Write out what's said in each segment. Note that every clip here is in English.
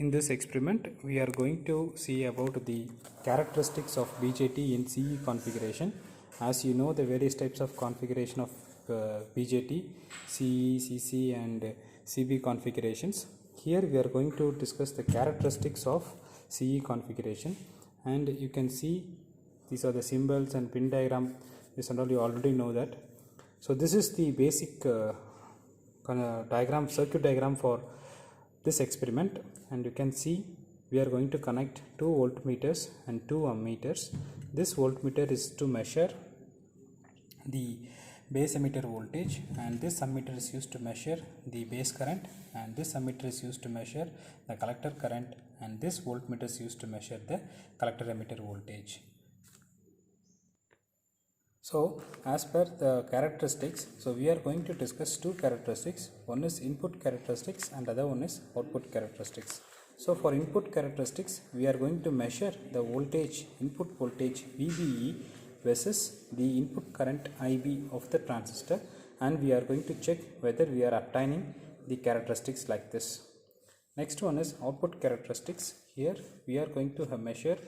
In this experiment, we are going to see about the characteristics of BJT in CE configuration. As you know, the various types of configuration of BJT, CE, CC and CB configurations. Here we are going to discuss the characteristics of CE configuration, and you can see these are the symbols and pin diagram. This and all you already know that. So this is the basic diagram, circuit diagram for this experiment, and you can see we are going to connect two voltmeters and two ammeters. This voltmeter is to measure the base emitter voltage, and this ammeter is used to measure the base current, and this ammeter is used to measure the collector current, and this voltmeter is used to measure the collector emitter voltage. So as per the characteristics, so we are going to discuss two characteristics. One is input characteristics and other one is output characteristics. So for input characteristics, we are going to measure the voltage, input voltage VBE versus the input current IB of the transistor, and we are going to check whether we are obtaining the characteristics like this. Next one is output characteristics. Here we are going to measure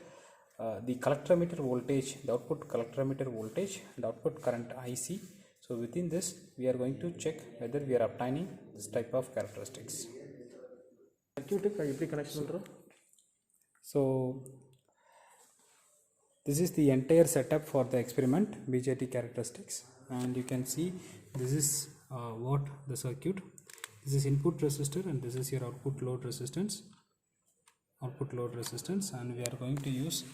the collector emitter voltage, the output collector emitter voltage and output current IC. So within this we are going to check whether we are obtaining this type of characteristics. So this is the entire setup for the experiment, BJT characteristics, and you can see this is what the circuit. This is input resistor and this is your output load resistance. And we are going to use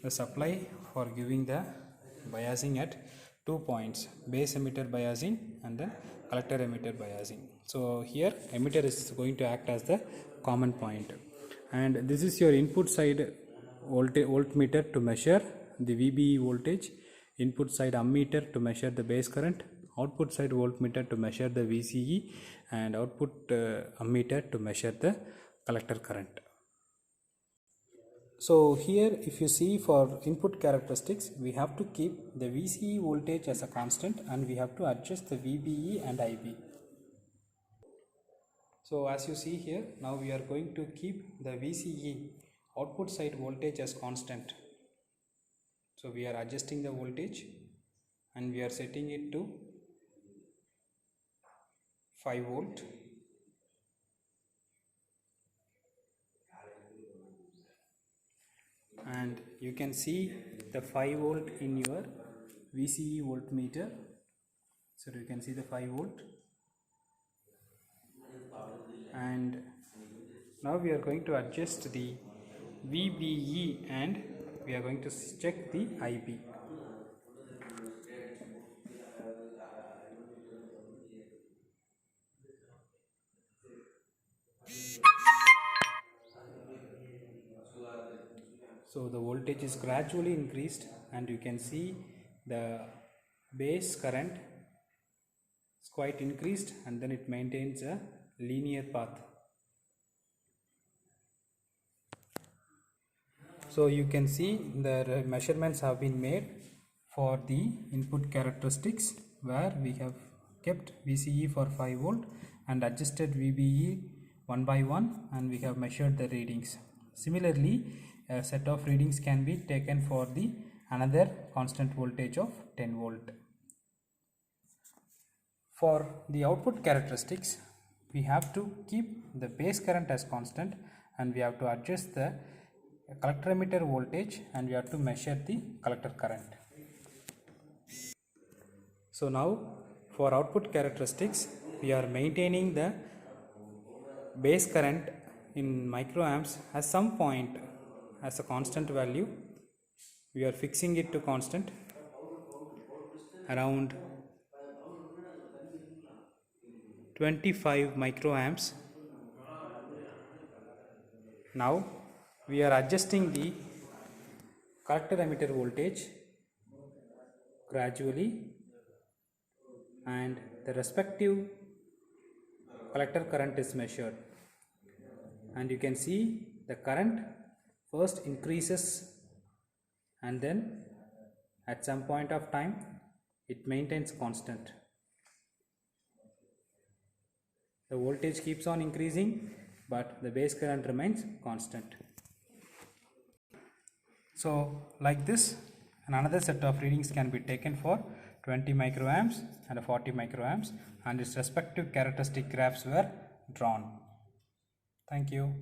the supply for giving the biasing at 2 points, base emitter biasing and then collector emitter biasing. So here emitter is going to act as the common point, and this is your input side voltmeter to measure the VBE voltage, input side ammeter to measure the base current, output side voltmeter to measure the VCE, and output ammeter to measure the collector current. So here if you see for input characteristics, we have to keep the VCE voltage as a constant and we have to adjust the VBE and IB. So as you see here, now we are going to keep the VCE output side voltage as constant. So we are adjusting the voltage and we are setting it to 5 volt. And you can see the 5 volt in your VCE voltmeter. So you can see the 5 volt, and now we are going to adjust the VBE and we are going to check the IB. So the voltage is gradually increased and you can see the base current is quite increased and then it maintains a linear path. So you can see the measurements have been made for the input characteristics, where we have kept VCE for 5 volt and adjusted VBE one by one, and we have measured the readings. Similarly, a set of readings can be taken for the another constant voltage of 10 volt. For the output characteristics, we have to keep the base current as constant and we have to adjust the collector emitter voltage and we have to measure the collector current. So now for output characteristics, we are maintaining the base current in microamps at some point as a constant value. We are fixing it to constant around 25 microamps. Now we are adjusting the collector emitter voltage gradually, and the respective collector current is measured, and you can see the current first increases and then at some point of time it maintains constant. The voltage keeps on increasing but the base current remains constant. So like this, another set of readings can be taken for 20 microamps and 40 microamps, and its respective characteristic graphs were drawn. Thank you.